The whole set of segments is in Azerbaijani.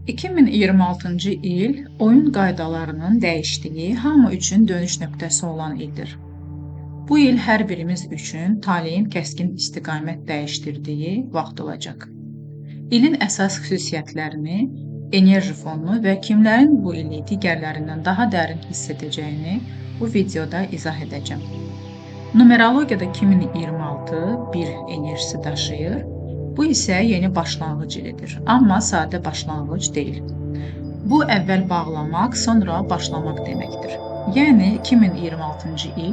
2026-cı il oyun qaydalarının dəyişdiyi, hamı üçün dönüş nöqtəsi olan ildir. Bu il hər birimiz üçün taleyin kəskin istiqamət dəyişdirdiyi vaxt olacaq. İlin əsas xüsusiyyətlərini, enerji fonunu və kimlərin bu ili digərlərindən daha dərin hiss edəcəyini bu videoda izah edəcəm. Numerologiyada 2026 bir enerjisi daşıyır. Bu isə yeni başlanğıc ilidir, amma sadə başlanğıc deyil. Bu əvvəl bağlamaq, sonra başlamaq deməkdir. Yəni 2026-cı il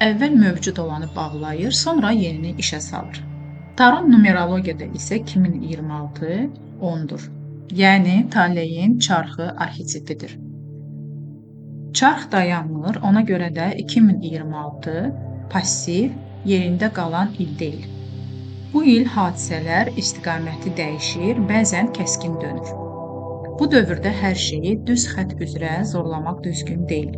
əvvəl mövcud olanı bağlayır, sonra yenini işə salır. Taron numerologiyada isə 2026 10-dur. Yəni taleyin çarxı arxetipidir. Çarx dayanmır, ona görə də 2026 passiv, yerində qalan il deyil. Bu il hadisələr istiqaməti dəyişir, bəzən kəskin dönür. Bu dövrdə hər şeyi düz xətt üzrə zorlamaq düzgün deyil.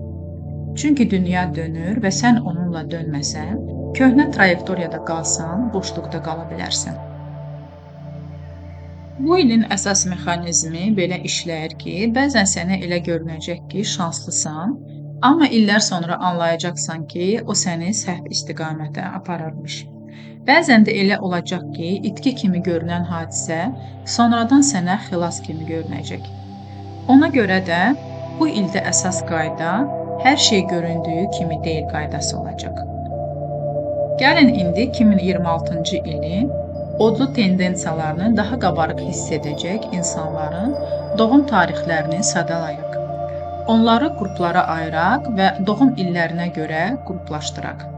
Çünki dünya dönür və sən onunla dönməsən, köhnə trayektoriyada qalsan, boşluqda qala bilərsən. Bu ilin əsas mexanizmi belə işləyir ki, bəzən sənə elə görünəcək ki, şanslısan, amma illər sonra anlayacaqsan ki, o səni səhv istiqamətə aparırmış. Bəzən də elə olacaq ki, itki kimi görünən hadisə sonradan sənə xilas kimi görünəcək. Ona görə də bu ildə əsas qayda hər şey göründüyü kimi deyil qaydası olacaq. Gəlin indi 2026-cı ilin odlu tendensiyalarını daha qabarıq hiss edəcək insanların doğum tarixlərini sadalayaq. Onları qruplara ayıraq və doğum illərinə görə qruplaşdıraq.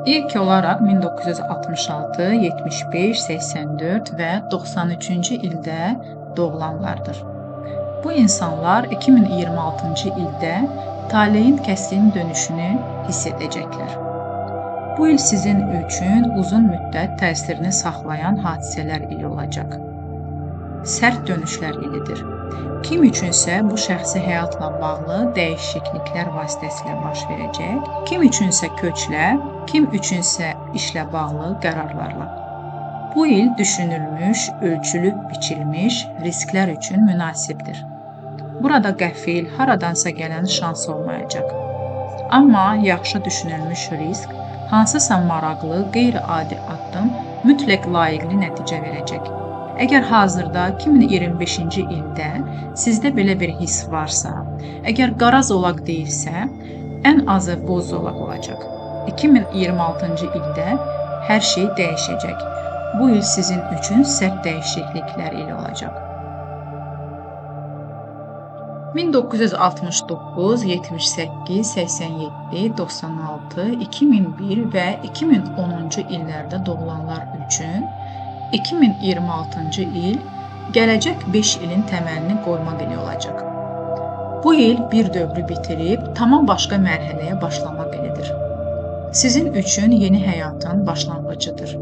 İlk olaraq 1966, 75, 84 və 93-cü ildə doğulanlardır. Bu insanlar 2026-cı ildə taleyin kəskin dönüşünü hiss edəcəklər. Bu il sizin üçün uzun müddət təsirini saxlayan hadisələr ili olacaq. Sərt dönüşlər ilidir. Kim üçünsə bu şəxsi həyatla bağlı dəyişikliklər vasitəsilə baş verəcək, kim üçünsə köçlə, kim üçünsə işlə bağlı qərarlarla. Bu il düşünülmüş, ölçülüb biçilmiş risklər üçün münasibdir. Burada qəfil, haradansa gələn şans olmayacaq. Amma yaxşı düşünülmüş risk, hansısa maraqlı, qeyri-adi addım mütləq layiqli nəticə verəcək. Əgər hazırda 2025-ci ildə sizdə belə bir hiss varsa, əgər qara zolaq deyilsə, ən azı boz zolaq olacaq. 2026-cı ildə hər şey dəyişəcək. Bu il sizin üçün sərt dəyişikliklər ili olacaq. 1969, 78, 87, 96, 2001 və 2010-cu illərdə doğulanlar üçün 2026-cı il gələcək 5 ilin təməlini qoymaq ili olacaq. Bu il bir dövrü bitirib tamam başqa mərhələyə başlamaq ilidir. Sizin üçün yeni həyatın başlanğıcıdır.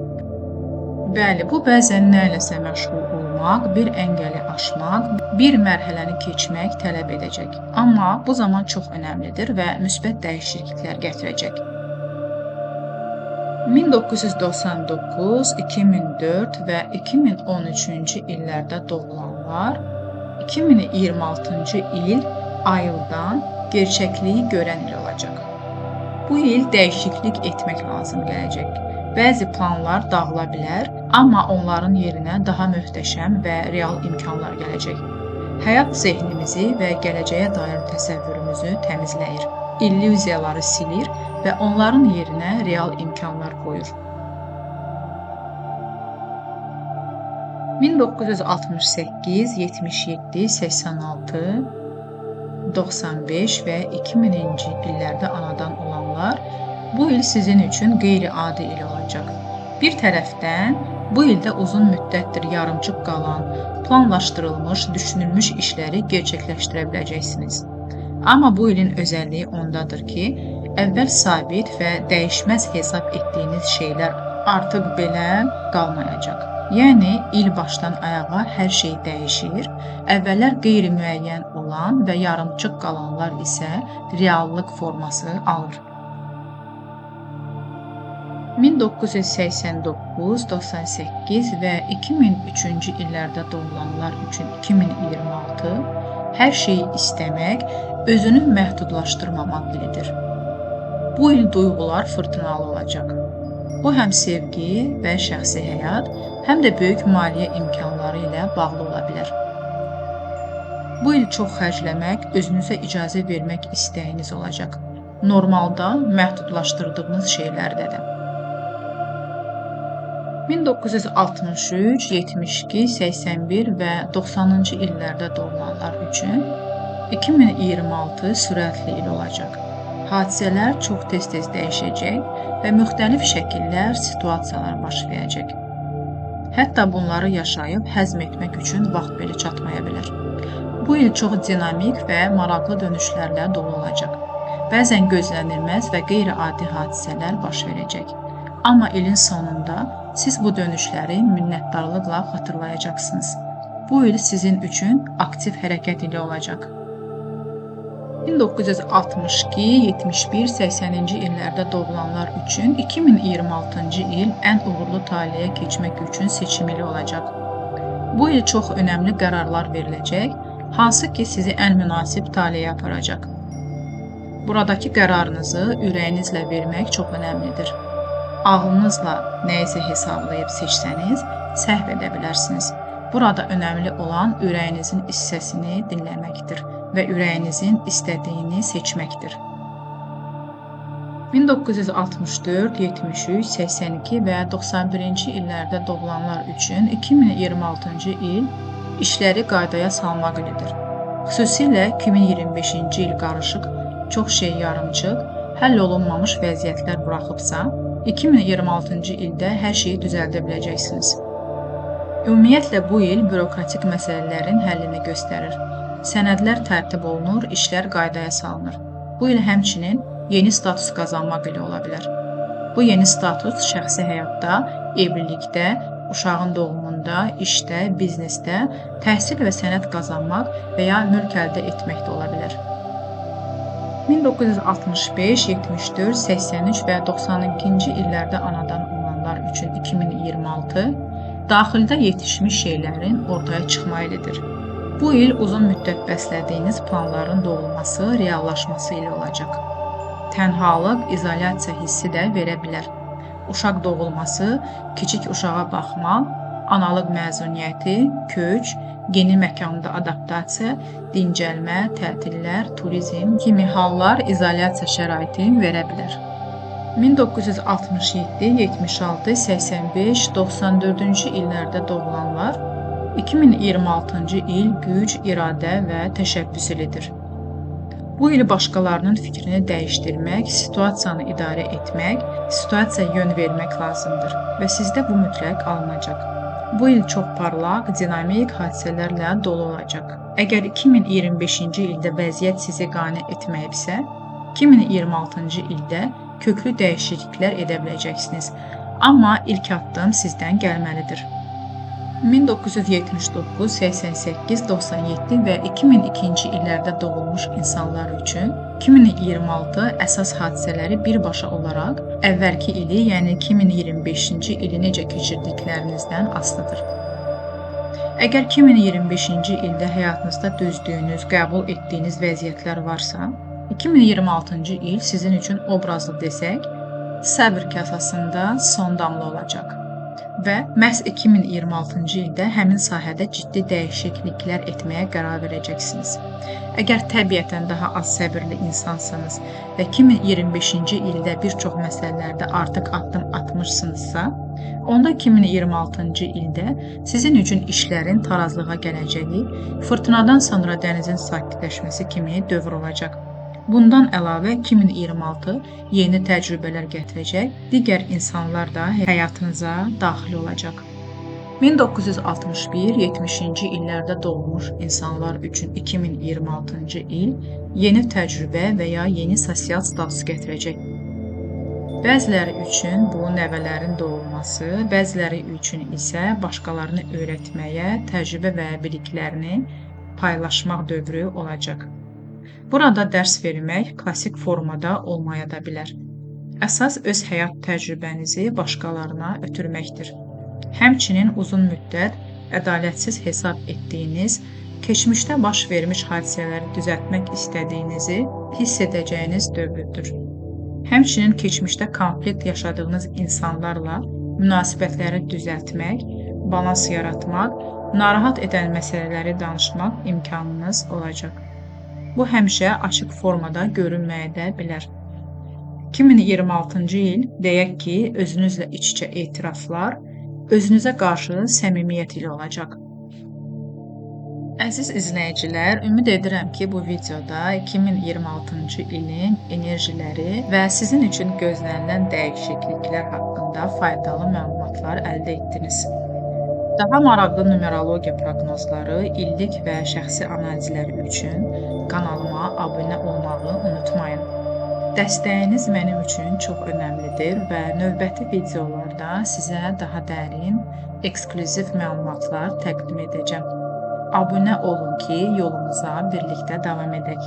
Bəli, bu bəzən nəyiləsə məşğul olmaq, bir əngəli aşmaq, bir mərhələni keçmək tələb edəcək. Amma bu zaman çox önəmlidir və müsbət dəyişikliklər gətirəcək. 1999, 2004 və 2013-cü illərdə doğulanlar 2026-cı il ayıldan gerçəkliyi görən il olacaq. Bu il dəyişiklik etmək lazım gələcək. Bəzi planlar dağıla bilər, amma onların yerinə daha möhtəşəm və real imkanlar gələcək. Həyat zehnimizi və gələcəyə dair təsəvvürümüzü təmizləyir, illüziyaları silir və onların yerinə real imkanlar qoyur. 1968, 77, 86, 95 və 2000-ci illərdə anadan olanlar bu il sizin üçün qeyri-adi il olacaq. Bir tərəfdən, bu ildə uzun müddətdir yarımçıq qalan, planlaşdırılmış, düşünülmüş işləri gerçəkləşdirə biləcəksiniz. Amma bu ilin özəlliyi ondadır ki, əvvəl sabit və dəyişməz hesab etdiyiniz şeylər artıq belə qalmayacaq. Yəni, il başdan ayağa hər şey dəyişir, əvvəllər qeyri-müəyyən olan və yarımçıq qalanlar isə reallıq forması alır. 1989, 98 və 2003-cü illərdə doğulanlar üçün 2026 hər şeyi istəmək, özünü məhdudlaşdırmamaq ilidir. Bu il duyğular fırtınalı olacaq. Bu həm sevgi və şəxsi həyat, həm də böyük maliyyə imkanları ilə bağlı ola bilər. Bu il çox xərcləmək, özünüzə icazə vermək istəyiniz olacaq. Normalda məhdudlaşdırdığınız şeylərdə də. 1963, 72, 81 və 90-cı illərdə doğulanlar üçün 2026 sürətli il olacaq. Hadisələr çox tez-tez dəyişəcək və müxtəlif şəkillər, situasiyalar baş verəcək. Hətta bunları yaşayıb həzm etmək üçün vaxt belə çatmaya bilər. Bu il çox dinamik və maraqlı dönüşlərlə dolu olacaq. Bəzən gözlənilməz və qeyri-adi hadisələr baş verəcək. Amma ilin sonunda siz bu dönüşləri minnətdarlıqla xatırlayacaqsınız. Bu il sizin üçün aktiv hərəkət ili olacaq. 1962, 71, 80-ci illərdə doğulanlar üçün 2026-cı il ən uğurlu taleyə keçmək üçün seçim ili olacaq. Bu il çox önəmli qərarlar veriləcək, hansı ki sizi ən münasib taleyə aparacaq. Buradakı qərarınızı ürəyinizlə vermək çox önəmlidir. Ağlınızla nəyisə hesablayıb seçsəniz, səhv edə bilərsiniz. Burada önəmli olan ürəyinizin hissəsini dinləməkdir və ürəyinizin istədiyini seçməkdir. 1964, 73, 82 və 91-ci illərdə doğulanlar üçün 2026-cı il işləri qaydaya salmaq ilidir. Xüsusilə 2025-ci il qarışıq, çox şey yarımçıq, həll olunmamış vəziyyətlər buraxıbsa, 2026-cı ildə hər şeyi düzəldə biləcəksiniz. Ümumiyyətlə, bu il bürokratik məsələlərin həllini göstərir. Sənədlər tərtib olunur, işlər qaydaya salınır. Bu il həmçinin yeni status qazanmaq ili ola bilər. Bu yeni status şəxsi həyatda, evlilikdə, uşağın doğumunda, işdə, biznesdə, təhsil və sənət qazanmaq və ya mülk əldə etmək də ola bilər. 1965, 74, 83 və 92-ci illərdə anadan olanlar üçün 2026 daxildə yetişmiş şeylərin ortaya çıxma ilidir. Bu il uzun müddət bəslədiyiniz planların doğulması, reallaşması ili olacaq. Tənhalıq, izolyasiya hissi də verə bilər. Uşaq doğulması, kiçik uşağa baxmaq, analıq məzuniyyəti, köç, yeni məkanda adaptasiya, dincəlmə, tətillər, turizm kimi hallar izolyasiya şəraitini verə bilər. 1967, 76, 85, 94-cü illərdə doğulanlar 2026-cı il güc, iradə və təşəbbüs ilidir. Bu il başqalarının fikrini dəyişdirmək, situasiyanı idarə etmək, situasiyaya yön vermək lazımdır və sizdə bu mütləq alınacaq. Bu il çox parlaq, dinamik hadisələrlə dolu olacaq. Əgər 2025-ci ildə vəziyyət sizi qane etməyibsə, 2026-cı ildə köklü dəyişikliklər edə biləcəksiniz. Amma ilk addım sizdən gəlməlidir. 1979, 88, 97 və 2002-ci illərdə doğulmuş insanlar üçün 2026 əsas hadisələri birbaşa olaraq əvvəlki ili, yəni 2025-ci ili necə keçirdiklərinizdən asılıdır. Əgər 2025-ci ildə həyatınızda dözdüyünüz, qəbul etdiyiniz vəziyyətlər varsa, 2026-cı il sizin üçün obrazlı desək, səbr kasasında son damla olacaq. Və məhz 2026-cı ildə həmin sahədə ciddi dəyişikliklər etməyə qərar verəcəksiniz. Əgər təbiətən daha az səbirli insansınız və 2025-ci ildə bir çox məsələlərdə artıq addım atmışsınızsa, onda 2026-cı ildə sizin üçün işlərin tarazlığa gələcəyi, fırtınadan sonra dənizin sakitləşməsi kimi dövr olacaq. Bundan əlavə 2026 yeni təcrübələr gətirəcək, digər insanlar da həyatınıza daxil olacaq. 1961, 70-ci illərdə doğmuş insanlar üçün 2026-cı il yeni təcrübə və ya yeni sosial status gətirəcək. Bəziləri üçün bu nəvələrin doğulması, bəziləri üçün isə başqalarını öyrətməyə, təcrübə və biliklərini paylaşmaq dövrü olacaq. Burada dərs vermək klassik formada olmaya da bilər. Əsas öz həyat təcrübənizi başqalarına ötürməkdir. Həmçinin uzun müddət ədalətsiz hesab etdiyiniz, keçmişdə baş vermiş hadisələri düzəltmək istədiyinizi hiss edəcəyiniz dövrдür. Həmçinin keçmişdə konflikt yaşadığınız insanlarla münasibətləri düzəltmək, balans yaratmaq, narahat edən məsələləri danışmaq imkanınız olacaq. Bu həmişə açıq formada görünməyə də bilər. 2026-cı il deyək ki, özünüzlə iç-içə etiraflar, özünüzə qarşı səmimiyyət ilə olacaq. Əziz izləyicilər, ümid edirəm ki, bu videoda 2026-cı ilin enerjiləri və sizin üçün gözlənilən dəyişikliklər haqqında faydalı məlumatlar əldə etdiniz. Daha maraqlı numerologiya proqnozları, illik və şəxsi analizləri üçün kanalıma abunə olmağı unutmayın. Dəstəyiniz mənim üçün çox önəmlidir və növbəti videolarda sizə daha dərin, eksklüziv məlumatlar təqdim edəcəm. Abunə olun ki, yolumuza birlikdə davam edək.